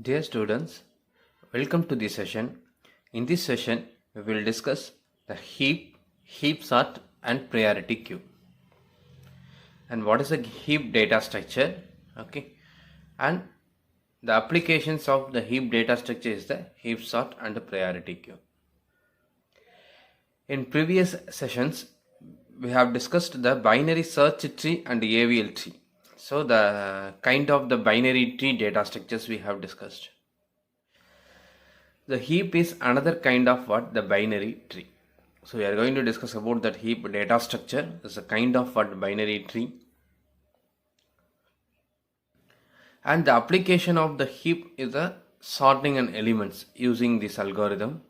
Dear students, welcome to this session. In this session, we will discuss the heap sort, and priority queue. And what is a heap data structure? Okay, and the applications of the heap data structure is the heap sort and the priority queue. In previous sessions, we have discussed the binary search tree and AVL tree. So the kind of the binary tree data structures we have discussed. The heap is another kind of the binary tree. So we are going to discuss about that heap data structure. It's a kind of binary tree. And the application of the heap is the sorting and elements using this algorithm.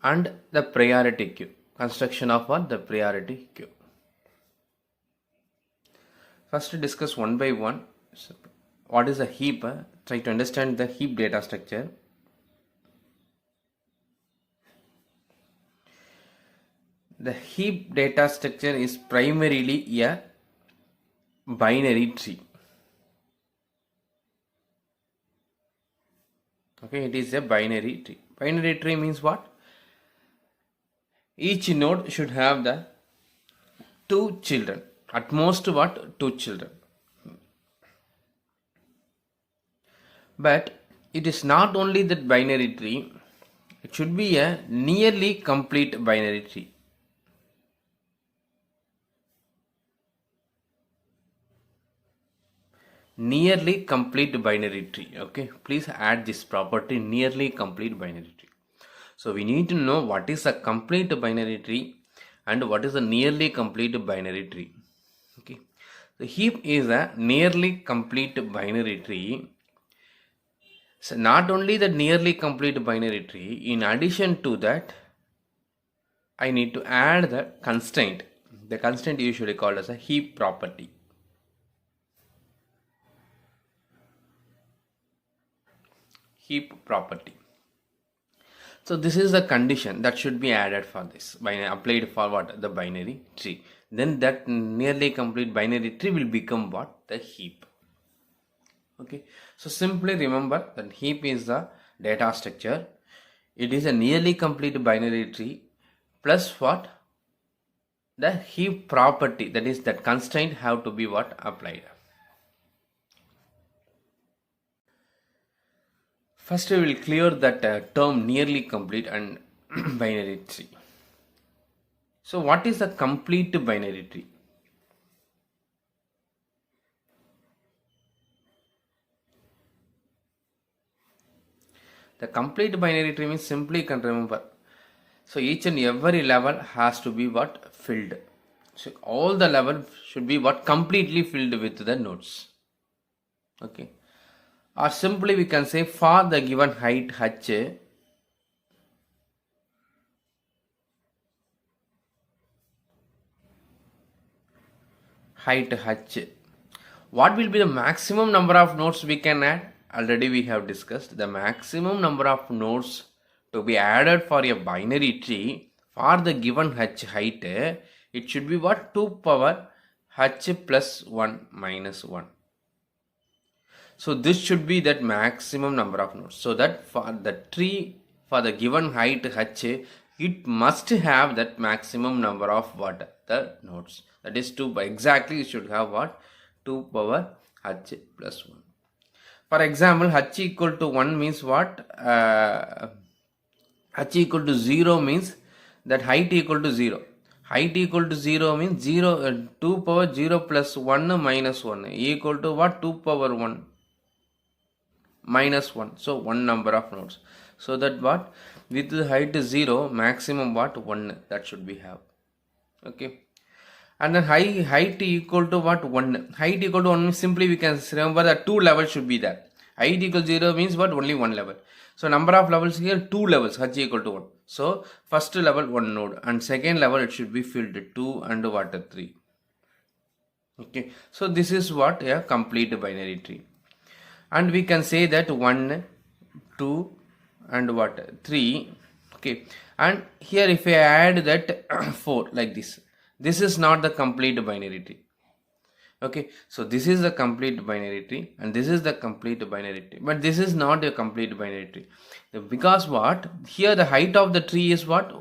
And the priority queue. Construction of the priority queue. First discuss one by one. What is a heap? Try to understand the heap data structure. The heap data structure is primarily a binary tree. Okay, it is a binary tree. Binary tree means what? Each node should have the two children. At most what? Two children. But it is not only that binary tree, it should be a nearly complete binary tree. Nearly complete binary tree. Okay, please add this property, nearly complete binary tree. So we need to know what is a complete binary tree and what is a nearly complete binary tree. Okay, the heap is a nearly complete binary tree. So not only the nearly complete binary tree, in addition to that, I need to add the constraint. The constraint usually called as a heap property. Heap property. So this is the condition that should be added for this, applied for what? The binary tree. Then that nearly complete binary tree will become what? The heap. Okay, so simply remember that heap is the data structure. It is a nearly complete binary tree plus what? The heap property, that is that constraint have to be what? Applied. First we will clear that term nearly complete and binary tree. So what is a complete binary tree? The complete binary tree means simply you can remember. So each and every level has to be what? Filled. So all the level should be what? Completely filled with the nodes. Okay. Or simply we can say for the given height h, what will be the maximum number of nodes we can add? Already we have discussed the maximum number of nodes to be added for a binary tree for the given h height, it should be what? 2 power h plus 1 minus 1. So this should be that maximum number of nodes. So that for the tree for the given height h, it must have that maximum number of what? The nodes. That is 2. Exactly you should have what? 2 power h plus 1. For example, h equal to 1 means what? H equal to 0 means that height equal to 0. Height equal to 0 means 2 power 0 plus 1 minus 1 equal to what? 2 power 1 minus 1. So 1 number of nodes. So that what? With the height 0, maximum what? 1. That should be have. Okay. And then height equal to what? 1. Height equal to 1 means simply we can remember that 2 levels should be there. Height equal to 0 means what? Only 1 level. So number of levels here 2 levels, h equal to 1. So first level 1 node and second level it should be filled 2 and what? 3. Okay. So this is what? A complete binary tree. And we can say that 1, 2 and what? 3. Okay. And here if I add that 4 like this. This is not the complete binary tree. Okay, so this is the complete binary tree and this is the complete binary tree, but this is not a complete binary tree because what, here the height of the tree is what,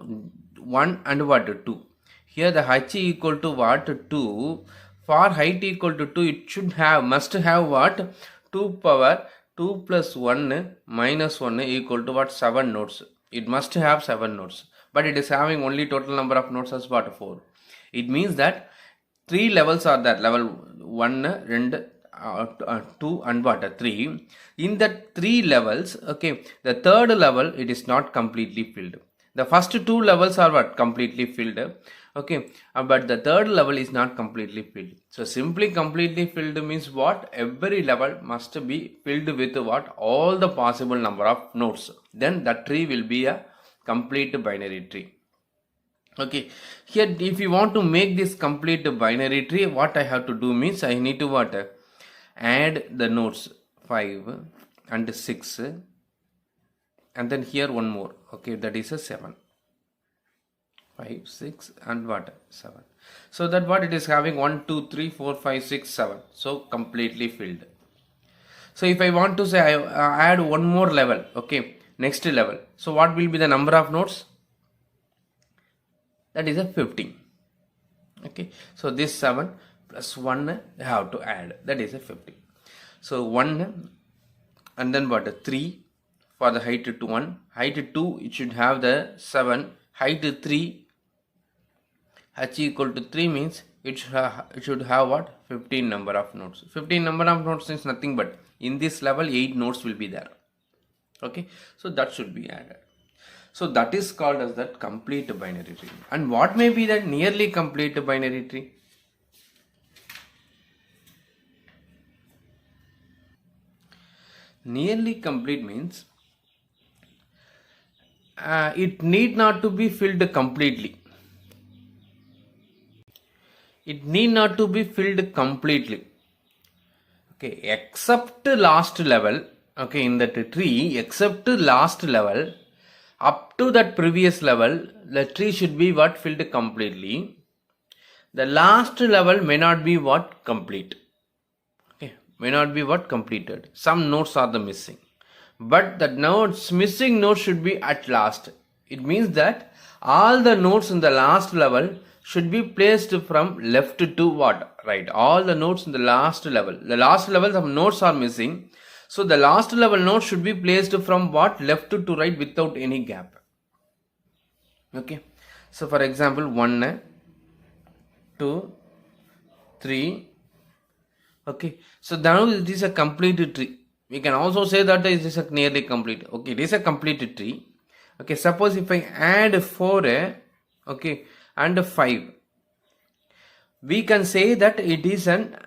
1 and what, 2. Here the h equal to what, 2. For height equal to 2, it should have, must have what, 2 power 2 plus 1 minus 1 equal to what, 7 nodes. It must have 7 nodes, but it is having only total number of nodes as what, 4. It means that 3 levels are there, level 1, 2 and what, 3. In that 3 levels, okay, the third level, it is not completely filled. The first 2 levels are what, completely filled, okay, but the third level is not completely filled. So simply completely filled means what, every level must be filled with what, all the possible number of nodes. Then that tree will be a complete binary tree. Okay, here if you want to make this complete binary tree, what I have to do means I need to what, add the nodes 5 and 6 and then here one more, okay, that is a 7. 5, 6 and what, 7. So that what, it is having 1, 2, 3, 4, 5, 6, 7. So completely filled. So if I want to say I add one more level, okay, next level. So what will be the number of nodes? That is a 15. Okay, so this 7 plus 1 I have to add, that is a 15. So 1 and then what, 3 for the height to 1, height 2 it should have the 7, height 3, h equal to 3 means it should have what, 15 number of nodes. 15 number of nodes is nothing but in this level 8 nodes will be there. Okay, so that should be added. So that is called as that complete binary tree. And what may be that nearly complete binary tree? Nearly complete means it need not to be filled completely. It need not to be filled completely. Okay, except last level. Okay, in that tree, except last level, up to that previous level, the tree should be what, filled completely. The last level may not be what, complete. Okay, may not be what, completed. Some nodes are the missing, but the nodes, missing nodes should be at last. It means that all the nodes in the last level should be placed from left to what, right. All the nodes in the last level, some nodes are missing. So the last level node should be placed from what, left to right without any gap. Okay, so for example 1, 2, 3. Okay, so now it is a complete tree. We can also say that it is a nearly complete. Okay, it is a complete tree. Okay, suppose if I add 4, okay, and 5, we can say that it is an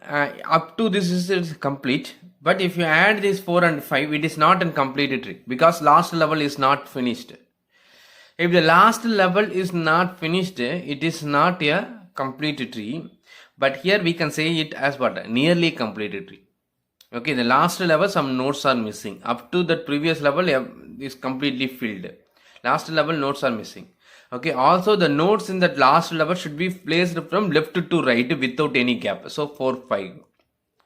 up to this is complete. But if you add this 4 and 5, it is not a complete tree because last level is not finished. If the last level is not finished, it is not a complete tree. But here we can say it as what, nearly complete tree. Okay, the last level some nodes are missing. Up to that previous level is completely filled. Last level nodes are missing. Okay, also the nodes in that last level should be placed from left to right without any gap. So 4, 5.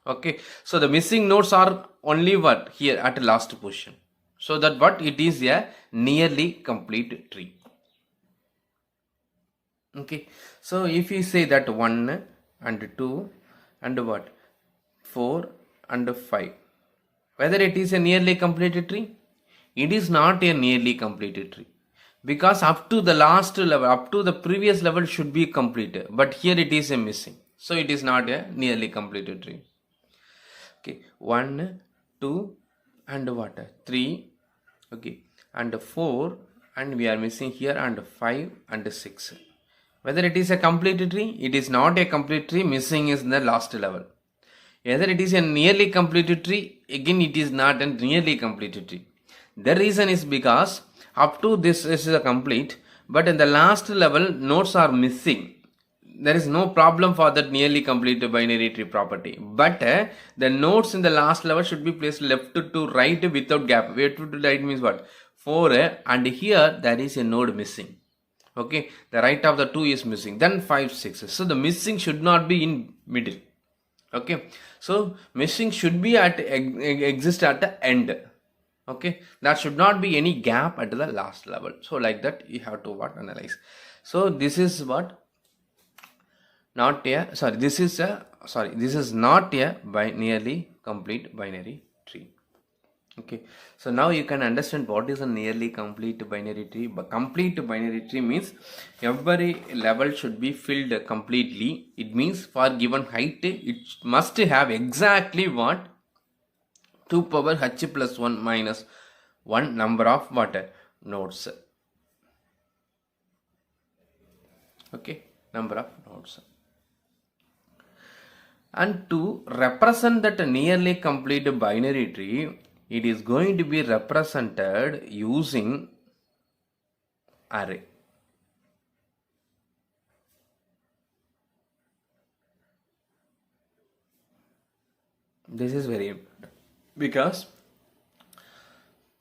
Okay, so the missing nodes are only what, here at last position. So that what, it is a nearly complete tree. Okay, so if you say that 1 and 2 and what, 4 and 5, whether it is a nearly completed tree? It is not a nearly completed tree because up to the last level, up to the previous level should be completed, but here it is a missing. So it is not a nearly completed tree. Okay, 1, 2 and what, 3, okay, and 4 and we are missing here and 5 and 6. Whether it is a complete tree? It is not a complete tree, missing is in the last level. Whether it is a nearly completed tree, again it is not a nearly completed tree. The reason is because up to this is a complete, but in the last level nodes are missing. There is no problem for that nearly complete binary tree property, but the nodes in the last level should be placed left to right without gap. Left to right means what, 4 and here there is a node missing. Okay, the right of the 2 is missing, then 5, 6. So the missing should not be in middle. Okay, so missing should be at exist at the end. Okay, there should not be any gap at the last level. So like that you have to what analyze. So this is what not a sorry this is a sorry this is not a nearly complete binary tree. Okay, so now you can understand what is a nearly complete binary tree. But complete binary tree means every level should be filled completely. It means for given height, it must have exactly what 2 power h plus 1 minus 1 number of what nodes. Okay, number of nodes. And to represent that nearly complete binary tree, it is going to be represented using array. This is very important because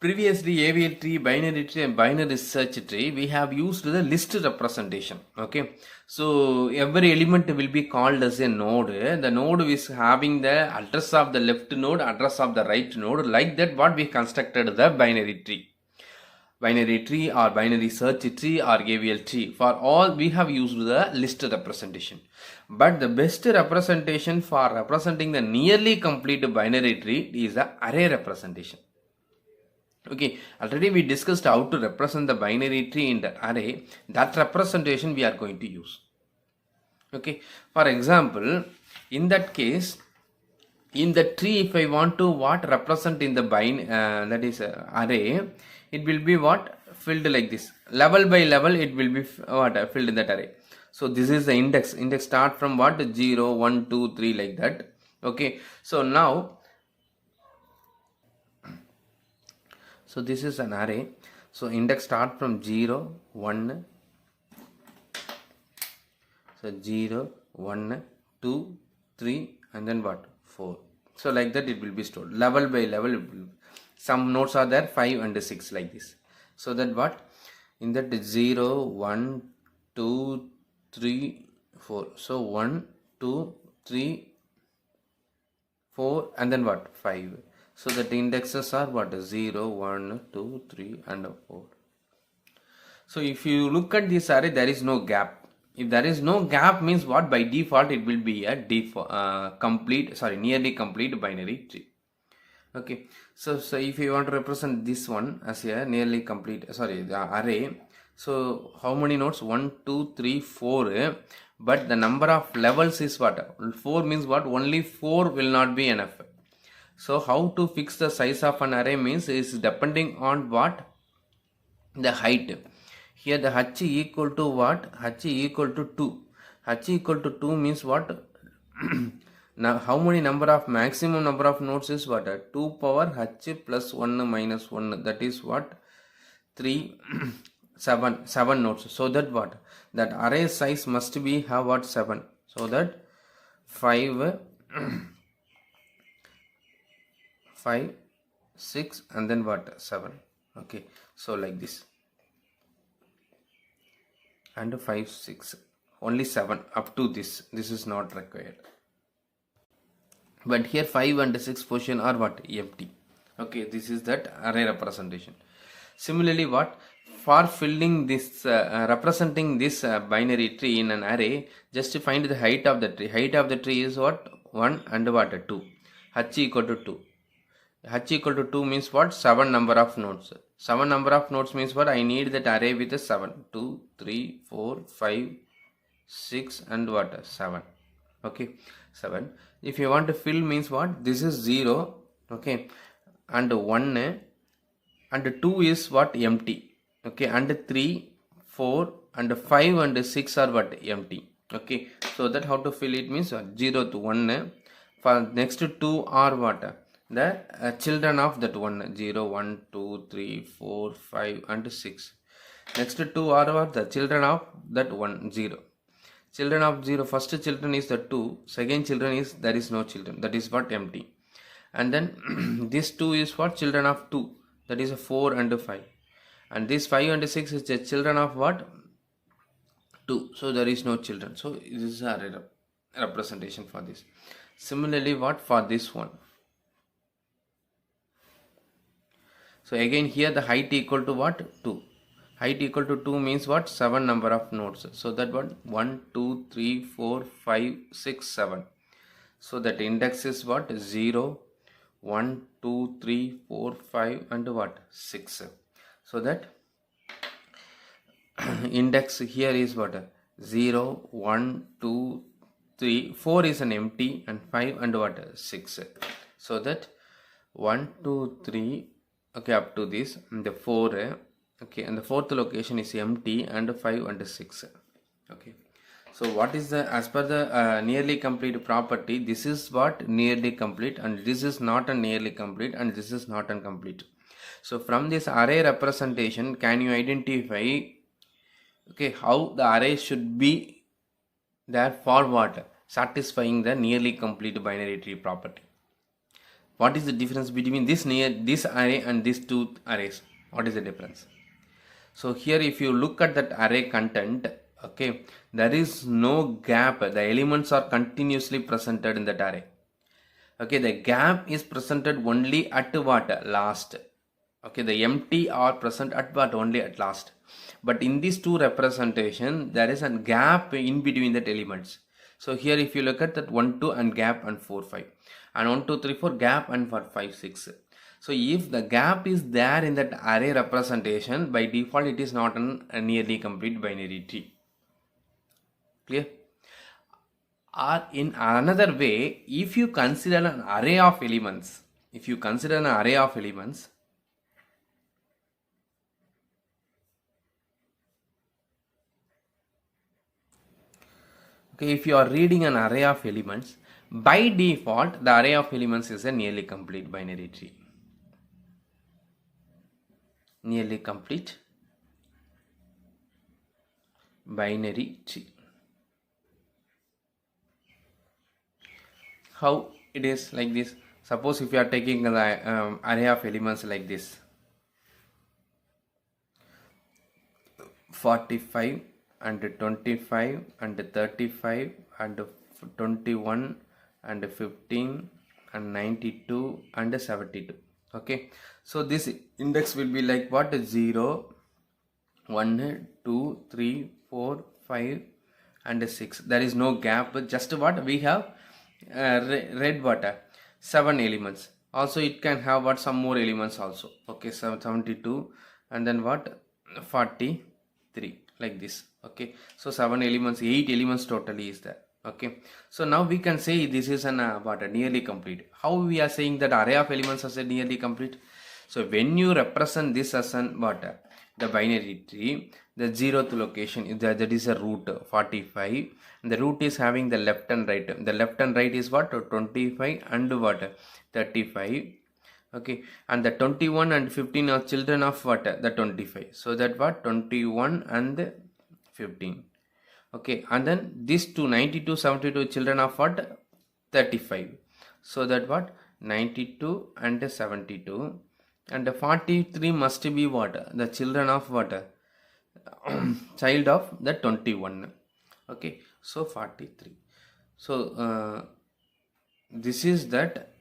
previously AVL tree, binary tree and binary search tree, we have used the list representation. Okay, so every element will be called as a node. The node is having the address of the left node, address of the right node. Like that what we constructed the binary tree. Binary tree or binary search tree or AVL tree. For all we have used the list representation. But the best representation for representing the nearly complete binary tree is the array representation. Okay, already we discussed how to represent the binary tree in the array. That representation we are going to use. Okay, for example, in that case, in the tree, if I want to what represent in the that is array, it will be what filled like this. Level by level, it will be what filled in that array. So this is the index. Index start from what 0, 1, 2, 3 like that. Okay, so now. So this is an array. So index start from 0, 1. So 0, 1, 2, 3 and then what? 4. So like that it will be stored. Level by level it will. Some nodes are there 5 and 6 like this. So that what? In that 0, 1, 2, 3, 4. So 1, 2, 3, 4 and then what? 5. So that indexes are what? 0, 1, 2, 3 and 4. So if you look at this array, there is no gap. If there is no gap means what? By default it will be a nearly complete binary tree. Okay, so if you want to represent this one as a nearly complete the array, so how many nodes? 1, 2, 3, 4, but the number of levels is what? 4 means what? Only 4 will not be enough. So how to fix the size of an array means is depending on what? The height. Here the h equal to what? H equal to 2. H equal to 2 means what? Now how many maximum number of nodes is what? 2 power h plus 1 minus 1. That is what? 3, 7 nodes. So that what? That array size must be have what? 7. So that 5, 5, 6 and then what? 7. Okay. So like this. And 5, 6. Only 7 up to this. This is not required. But here 5 and 6 position are what? Empty. Okay, this is that array representation. Similarly, what? For filling this, representing this binary tree in an array, just to find the height of the tree. Height of the tree is what? 1 and what? 2. H equal to 2. H equal to 2 means what? 7 number of nodes. 7 number of nodes means what? I need that array with a 7. 2, 3, 4, 5, 6 and what? 7. Okay, 7. If you want to fill means what? This is 0. Okay, and 1 and 2 is what? Empty. Okay, and 3, 4 and 5 and 6 are what? Empty. Okay, so that how to fill it means 0 to 1. For next 2 are what? The children of that 1. 0, 1, 2, 3, 4, 5 and 6. Next 2 are what? The children of that 1. 0. Children of 0, first children is the 2, second children is there is no children, that is what? Empty. And then this 2 is what? Children of 2, that is a 4 and 5. And this 5 and 6 is the children of what? 2, so there is no children. So this is a representation for this. Similarly, what for this one? So again here the height equal to what? 2. Height equal to 2 means what? 7 number of nodes. So that what? 1, 2, 3, 4, 5, 6, 7. So that index is what? 0, 1, 2, 3, 4, 5 and what? 6. So that index here is what? 0, 1, 2, 3, 4 is an empty and 5 and what? 6. So that 1, 2, 3, okay, up to this, the 4, okay, and the fourth location is empty and 5 and 6. Okay. So what is the, as per the nearly complete property, this is what nearly complete and this is not a nearly complete and this is not incomplete. So from this array representation, can you identify, okay, how the array should be there for what? Satisfying the nearly complete binary tree property. What is the difference between this array and these two arrays? What is the difference? So here if you look at that array content, okay, there is no gap. The elements are continuously presented in that array. Okay, the gap is presented only at what? Last. Okay, the empty are present at what? Only at last. But in these two representation, there is a gap in between that elements. So here if you look at that 1, 2 and gap and 4, 5. And 1, 2, 3, 4 gap and for 5, 6. So if the gap is there in that array representation, by default it is not a nearly complete binary tree. Clear? Or in another way, if you consider an array of elements, okay, if you are reading an array of elements, by default the array of elements is a nearly complete binary tree. Nearly complete binary tree. How it is like this? Suppose if you are taking the array of elements like this, 45 and 25 and 35 and 21 and 15 and 92 and 72. Okay, so this index will be like what? 0, 1, 2, 3, 4, 5 and 6. There is no gap, just what we have read what? 7 elements. Also it can have what? Some more elements also. Okay, 72 and then what? 43, like this. Okay, so 7 elements, 8 elements totally is there. Okay, so now we can say this is an what? A nearly complete. How we are saying that array of elements as a nearly complete? So when you represent this as an what? The binary tree, the 0th location, that is a root 45. The root is having the left and right. The left and right is what? 25 and what? 35. Okay, and the 21 and 15 are children of what? The 25. So that what? 21 and 15. Okay, and then these two 92, 72 children of what? 35. So that what? 92 and 72. And the 43 must be what? The children of what? Child of the 21. Okay, so 43. So this is that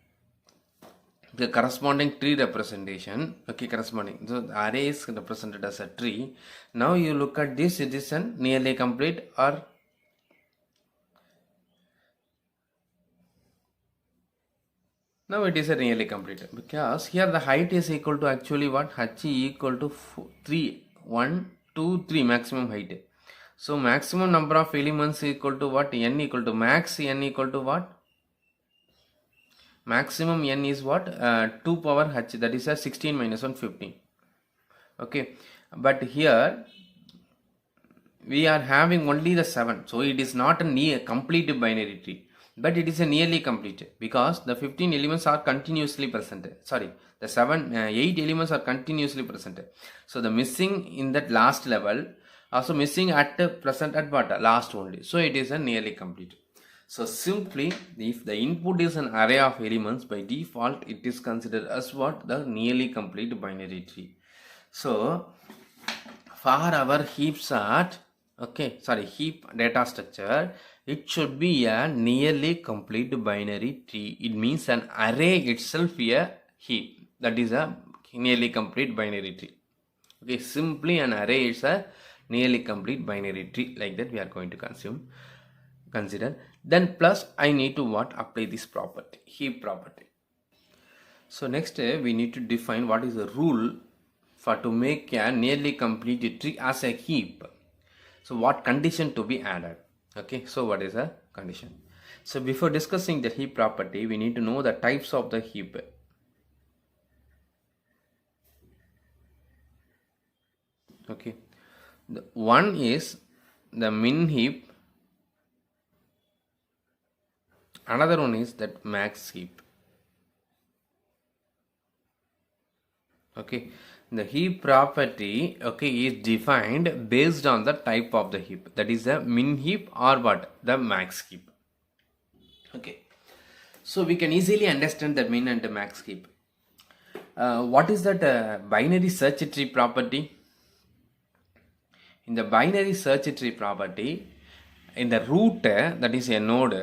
the corresponding tree representation. Okay, corresponding. So the array is represented as a tree. Now you look at this, it is a nearly complete or now it is a nearly complete, because here the height is equal to actually what? H equal to 3, 1, 2, 3 maximum height. So maximum number of elements equal to what? N equal to max n equal to what? Maximum n is what? 2 power h, that is a 16 minus 1, 15. Okay, but here we are having only the 7, so it is not a complete binary tree, but it is a nearly complete, because the 15 elements are continuously presented. Sorry, the 8 elements are continuously presented. So the missing in that last level, also missing at present at what? Last only. So it is a nearly complete. So simply, if the input is an array of elements, by default it is considered as what? The nearly complete binary tree. So for our heap sort, okay, sorry, heap data structure, it should be a nearly complete binary tree. It means an array itself a heap. That is a nearly complete binary tree. Okay, simply an array is a nearly complete binary tree. Like that we are going to consider. Then plus I need to what? Apply this property, heap property. So next we need to define what is the rule for to make a nearly complete tree as a heap. So what condition to be added? Okay, so what is a condition? So before discussing the heap property, we need to know the types of the heap. Okay, one is the min heap, another one is that max heap. Okay, the heap property, okay, is defined based on the type of the heap, that is the min heap or what, the max heap. Okay, so we can easily understand the min and the max heap. What is that binary search tree property? In the binary search tree property, in the root, that is a node,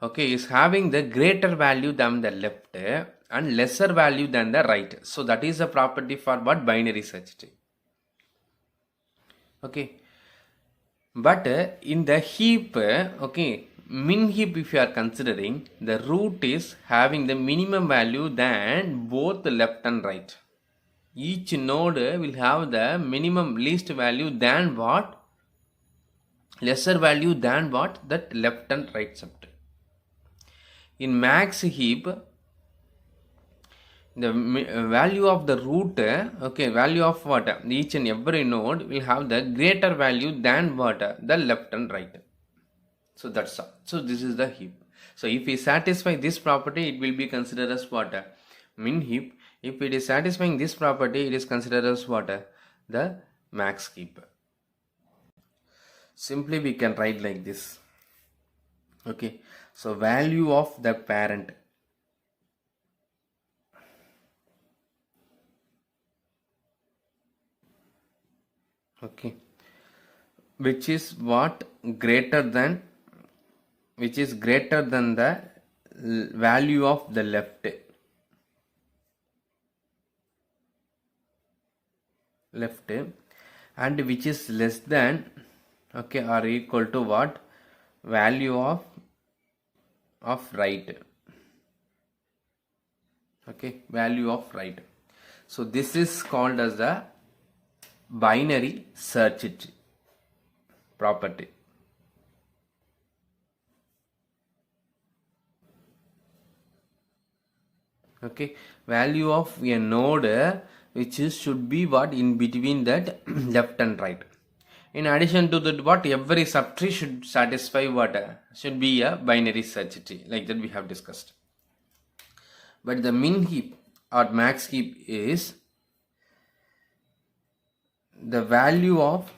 okay, is having the greater value than the left and lesser value than the right. So that is a property for what? Binary search tree. Okay, but in the heap, okay, min heap, if you are considering, the root is having the minimum value than both the left and right. Each node will have the minimum least value than what? Lesser value than what? That left and right subtree. In max heap, the value of the root, okay, value of what? Each and every node will have the greater value than what? The left and right. So that's all. So this is the heap. So if we satisfy this property, it will be considered as what? Min heap. If it is satisfying this property, it is considered as what? The max heap. Simply we can write like this. Okay, so value of the parent, okay, which is what? Greater than the value of the left, and which is less than, okay, or equal to what? Value of right. Okay, value of right. So this is called as the binary search tree property. Okay, value of a node which is should be what? In between that left and right. In addition to that, what? Every subtree should satisfy what? Should be a binary search tree, like that we have discussed. But the min heap or max heap is the value of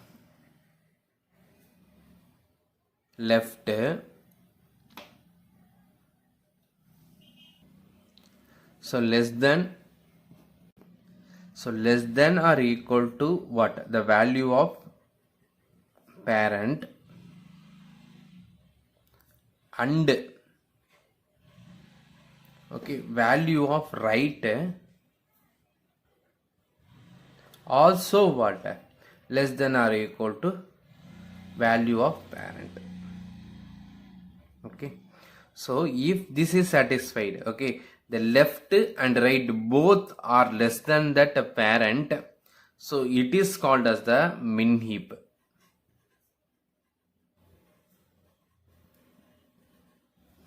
left so less than or equal to what? The value of parent and, okay, value of right also what? Less than or equal to value of parent. Okay, so if this is satisfied, okay, the left and right both are less than that parent, so it is called as the min heap.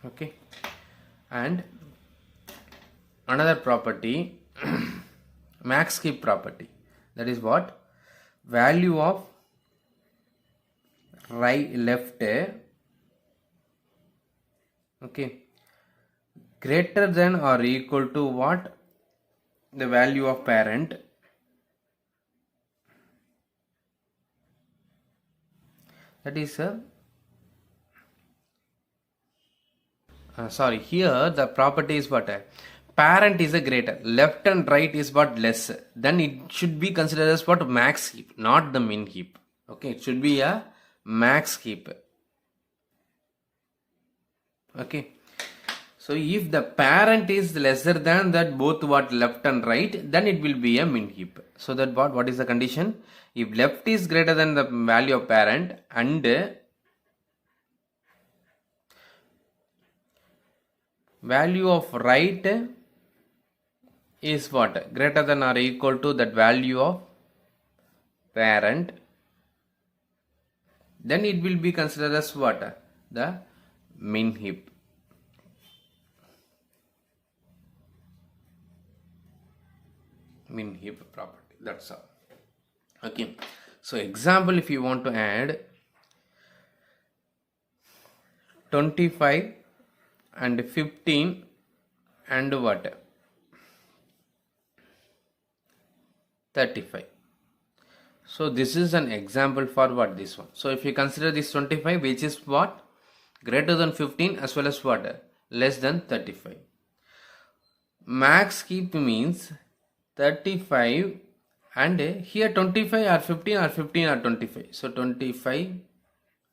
Okay, and another property max heap property, that is what? Value of right left, okay, greater than or equal to what? The value of parent, that is sorry, here the property is what? Parent is a greater, left and right is what? Less. Then it should be considered as what? Max heap, not the min heap. Okay, it should be a max heap. Okay. So if the parent is lesser than that both what left and right, then it will be a min heap. So that what is the condition? If left is greater than the value of parent and value of right is what? Greater than or equal to that value of parent, then it will be considered as what? The min heap. Min heap property. That's all. Okay. So example, if you want to add 25 and 15 and what? 35. So this is an example for what? This one. So if you consider this 25, which is what? Greater than 15 as well as what? Less than 35. Max heap means 35 and here 25 or 15 or 15 or 25. So 25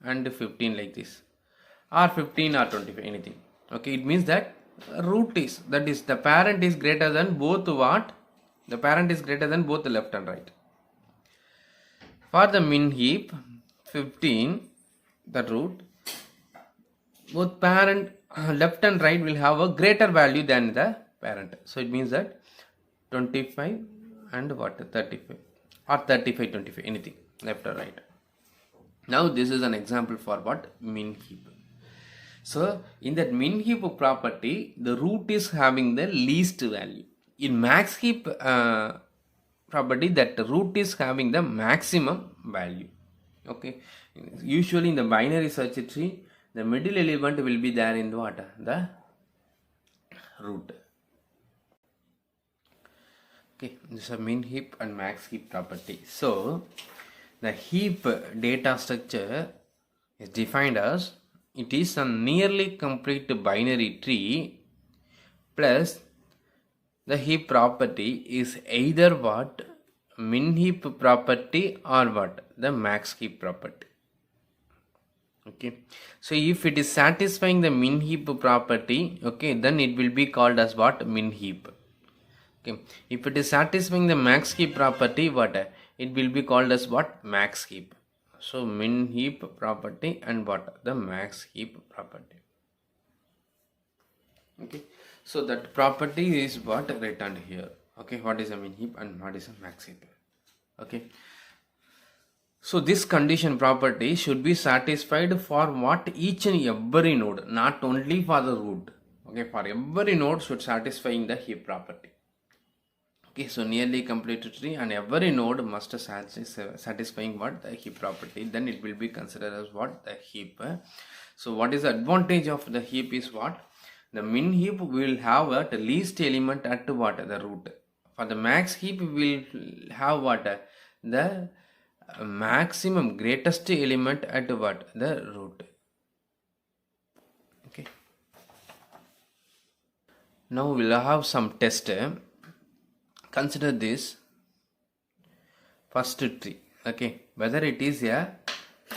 and 15 like this, or 15 or 25, anything. Okay, it means that root is, that is the parent is greater than both what? The parent is greater than both the left and right. For the min heap 15, the root, both parent left and right will have a greater value than the parent. So it means that 25 and what? 35 or 35, 25, anything, left or right. Now this is an example for what? Min heap. So in that min heap property, the root is having the least value. In max heap property, that root is having the maximum value. Okay. Usually in the binary search tree, the middle element will be there in what? The root. Okay, this is a min heap and max heap property. So the heap data structure is defined as, it is a nearly complete binary tree plus the heap property is either what? Min heap property or what? The max heap property. Okay, so if it is satisfying the min heap property, okay, then it will be called as what? Min heap. Okay, if it is satisfying the max heap property, what? It will be called as what? Max heap. So min heap property and what? The max heap property. Okay, so that property is what written here. Okay, what is a min heap and what is a max heap? Okay, so this condition property should be satisfied for what? Each and every node, not only for the root. Okay, for every node should satisfying the heap property. Okay, so nearly complete tree and every node must satisfying what? The heap property. Then it will be considered as what? The heap. So what is the advantage of the heap is what? The min heap will have at least element at what? The root. For the max heap will have what? The maximum greatest element at what? The root. Okay. Now we'll have some test. Consider this first tree. Okay, whether it is a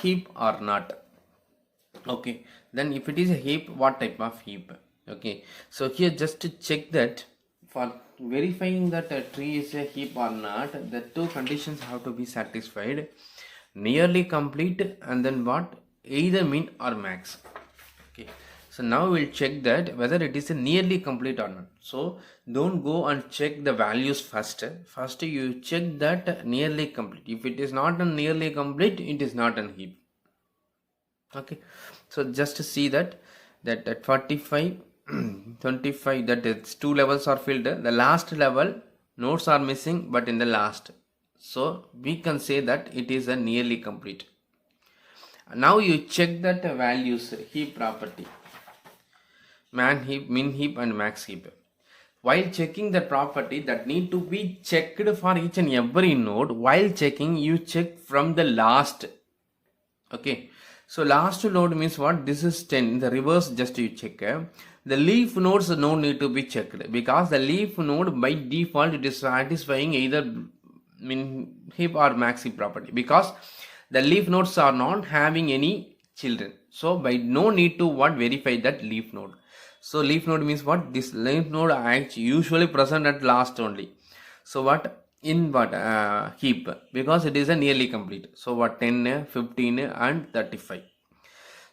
heap or not. Okay, then if it is a heap, what type of heap? Okay, so here just to check that, for verifying that a tree is a heap or not, the two conditions have to be satisfied: nearly complete and then what? Either min or max. Okay, so now we'll check that whether it is a nearly complete or not. So don't go and check the values first. First you check that nearly complete. If it is not a nearly complete, it is not a heap. Okay, so just to see that at 45 25, that is 2 levels are filled. The last level nodes are missing, but in the last, so we can say that it is a nearly complete. Now you check that values, heap property, man heap, min heap and max heap. While checking the property, that need to be checked for each and every node. While checking, you check from the last. Okay, so last node means what? This is 10. The reverse, just you check. The leaf nodes no need to be checked, because the leaf node by default it is satisfying either min heap or max heap property, because the leaf nodes are not having any children. So by no need to what verify that leaf node. So leaf node means what? This leaf node actually usually present at last only. So what? In what heap, because it is a nearly complete. So what? 10, 15 and 35.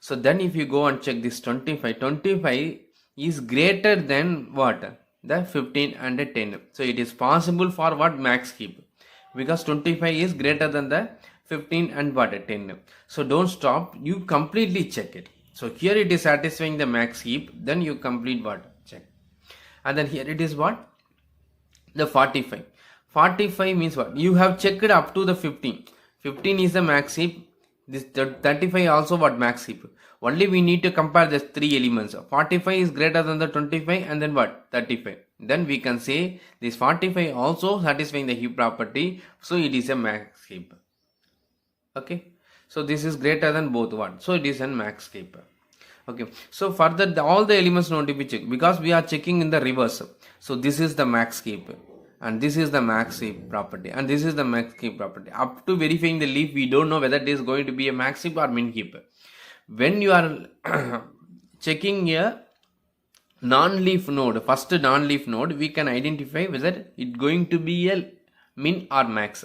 So then if you go and check this 25 is greater than what? The 15 and the 10. So it is possible for what? Max heap, because 25 is greater than the 15 and what? 10. So don't stop, you completely check it. So here it is satisfying the max heap, then you complete what? Check. And then here it is what? The 45. 45 means what? You have checked up to the 15. 15 is the max heap. This 35 also what? Max heap. Only we need to compare the three elements. 45 is greater than the 25 and then what? 35. Then we can say this 45 also satisfying the heap property. So it is a max heap. Okay. So this is greater than both one. So it is a max heap. Okay. So further all the elements need to be checked, because we are checking in the reverse. So this is the max heap. And this is the max heap property, and this is the max heap property. Up to verifying the leaf, we don't know whether it is going to be a max heap or min heap. When you are checking a non-leaf node, first non-leaf node, we can identify whether it going to be a min or max.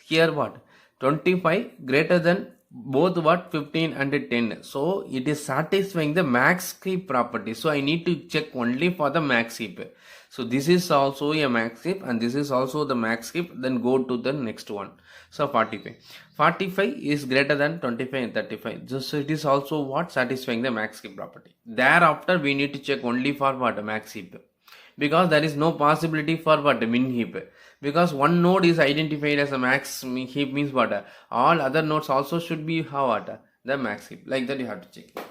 Here what? 25 greater than both what? 15 and 10. So it is satisfying the max heap property. So I need to check only for the max heap. So this is also a max heap and this is also the max heap. Then go to the next one. So 45. 45 is greater than 25 and 35. So it is also what? Satisfying the max heap property. Thereafter we need to check only for what? Max heap. Because there is no possibility for what? Min heap. Because one node is identified as a max heap means what? All other nodes also should be how what? The max heap. Like that you have to check.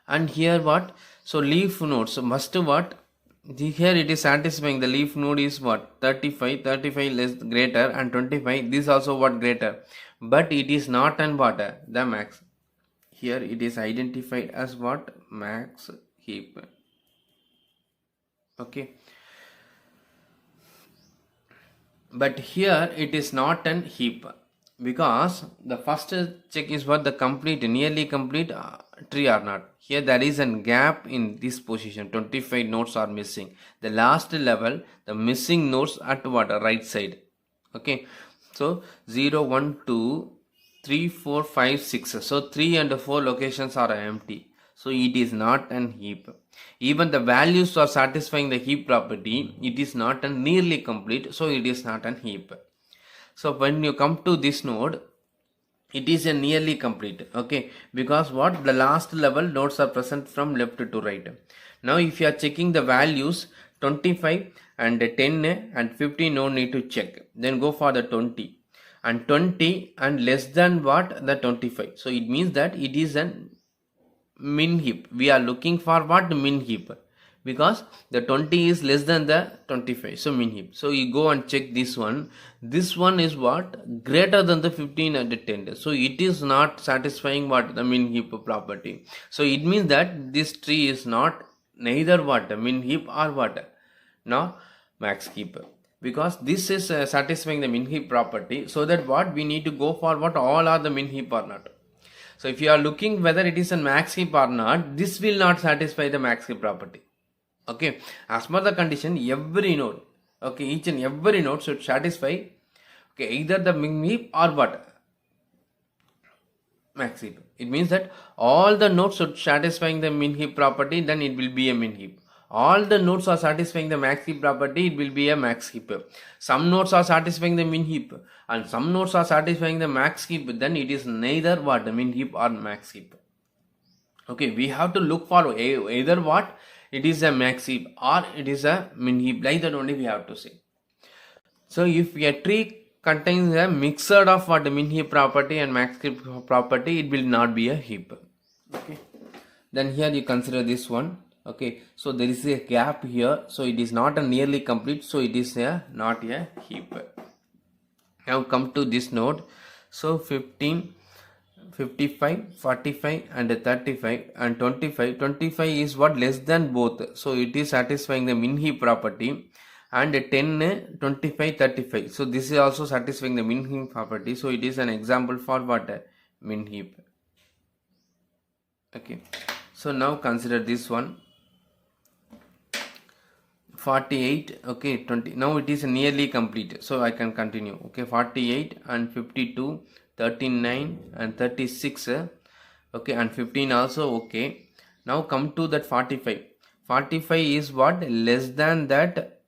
And here what? So leaf nodes must what? Here it is satisfying the leaf node is what? 35 less greater and 25. This also what? Greater. But it is not an what? The max. Here it is identified as what? Max heap. Okay. But here it is not an heap, because the first check is what? The complete, nearly complete tree or not. Here there is a gap in this position. 25 nodes are missing. The last level, the missing nodes at what? Right side. Okay. So 0, 1, 2, 3, 4, 5, 6. So 3 and 4 locations are empty. So it is not an heap. Even the values are satisfying the heap property. It is not a nearly complete. So it is not an heap. So when you come to this node, it is a nearly complete. Okay. Because what? The last level nodes are present from left to right. Now if you are checking the values, 25 and 10 and 15 no need to check. Then go for the 20. And 20 and less than what? The 25. So it means that it is an min heap. We are looking for what? Min heap, because the 20 is less than the 25. So min heap. So you go and check this one. This one is what? Greater than the 15 and the 10. So it is not satisfying what? The min heap property. So it means that this tree is not neither what? Min heap or what? No, max heap. Because this is satisfying the min heap property. So that what? We need to go for what? All are the min heap or not. So if you are looking whether it is a max heap or not, this will not satisfy the max heap property. Okay. As per the condition, every node, okay, each and every node should satisfy, okay, either the min heap or what? Max heap. It means that all the nodes should satisfying the min heap property, then it will be a min heap. All the nodes are satisfying the max heap property, it will be a max heap. Some nodes are satisfying the min heap and some nodes are satisfying the max heap, then it is neither what? Min heap or max heap. Okay, we have to look for either what? It is a max heap or it is a min heap. Like that only we have to say. So if a tree contains a mixture of what? Min heap property and max heap property, it will not be a heap. Okay. Then here you consider this one. Okay, so there is a gap here, so it is not a nearly complete, so it is not a heap. Now come to this node. So 15, 55, 45 and 35 and 25. 25 is what? Less than both, so it is satisfying the min heap property. And 10, 25, 35. So this is also satisfying the min heap property. So it is an example for what? Min heap. Okay, so now consider this one 48. Okay, 20. Now it is nearly complete, so I can continue. Okay, 48 and 52, 39 and 36. Okay, and 15 also. Okay, now come to that 45. 45 is what? Less than that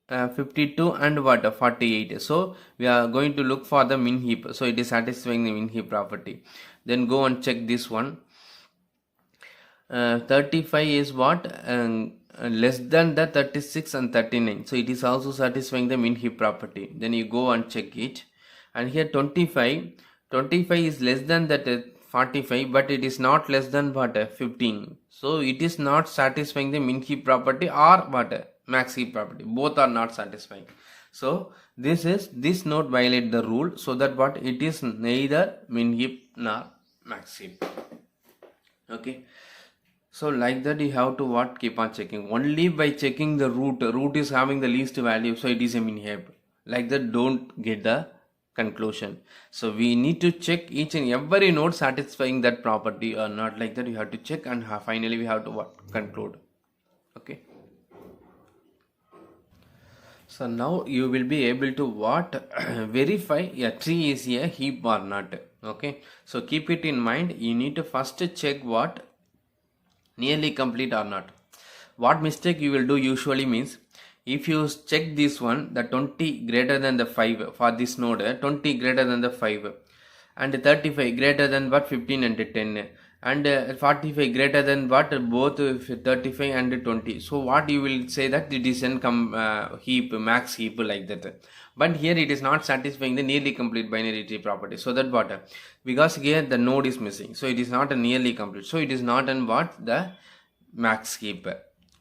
52 and what? 48. So we are going to look for the min heap. So it is satisfying the min heap property. Then go and check this one. 35 is what? Less than the 36 and 39. So it is also satisfying the min heap property. Then you go and check it. And here 25 is less than that 45, but it is not less than what? 15. So it is not satisfying the min heap property or what? Max heap property. Both are not satisfying. So this node violate the rule, so that what? It is neither min heap nor max heap. Okay. So like that you have to what? Keep on checking. Only by checking the root. Root is having the least value, so it is a min heap. Like that, don't get the conclusion. So we need to check each and every node satisfying that property or not. Like that you have to check, and finally we have to what? Conclude. Okay. So now you will be able to what? Verify a tree is a heap or not. Okay. So keep it in mind. You need to first check what? Nearly complete or not. What mistake you will do usually means, if you check this one, the 20 greater than the 5 for this node, 20 greater than the 5, and 35 greater than what? 15 and 10, and 45 greater than what? Both 35 and 20. So what you will say that it is an heap, max heap, like that. But here it is not satisfying the nearly complete binary tree property. So that what? Because here the node is missing, so it is not a nearly complete. So it is not an what? The max heap.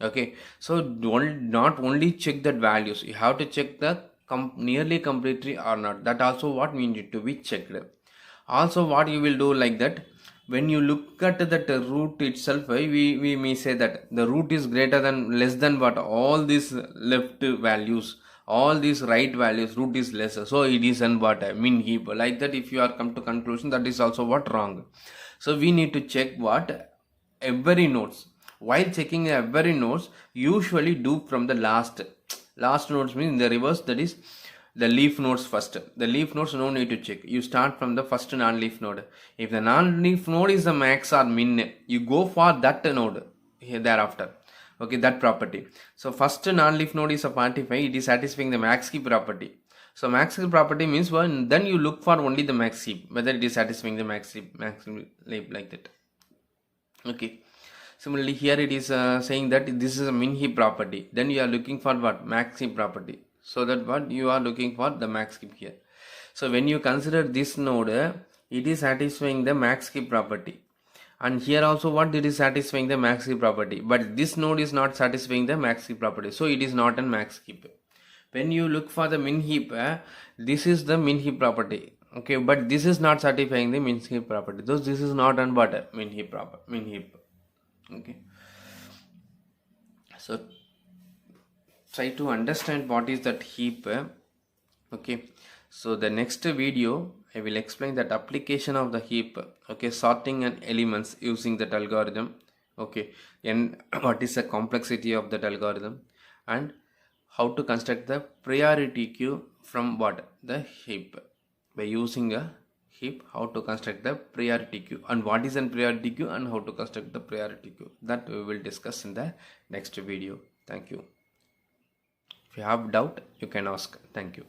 Okay, so not only check that values, you have to check the nearly complete tree or not. That also what we need to be checked. Also what you will do like that, when you look at that root itself, we may say that the root is greater than less than what? All these left values, all these right values, root is lesser, so it is an what? Min heap. Like that, if you are come to conclusion, that is also what? Wrong. So we need to check what? Every nodes. While checking every nodes, usually do from the last nodes, means in the reverse, that is the leaf nodes first. The leaf nodes no need to check. You start from the first non-leaf node. If the non-leaf node is the max or min, you go for that node here thereafter. Okay, that property. So first non-leaf node is a 45. It is satisfying the max heap property. So max heap property means then you look for only the max heap, whether it is satisfying the max heap, like that. Okay. Similarly, here it is saying that this is a min heap property. Then you are looking for what? Max heap property. So that what? You are looking for the max heap here. So when you consider this node, it is satisfying the max heap property. And here also what? It is satisfying the max heap property. But this node is not satisfying the max heap property. So it is not a max heap. When you look for the min heap, this is the min heap property. Okay, but this is not satisfying the min heap property. Thus this is not an what? Min heap property. Min heap. Okay, so try to understand what is that heap. Okay, so the next video I will explain that application of the heap. Okay, sorting and elements using that algorithm. Okay, and what is the complexity of that algorithm, and how to construct the priority queue from what? The heap, by using a heap, how to construct the priority queue, and what is a priority queue, and how to construct the priority queue. That we will discuss in the next video. Thank you. If you have doubt, you can ask. Thank you.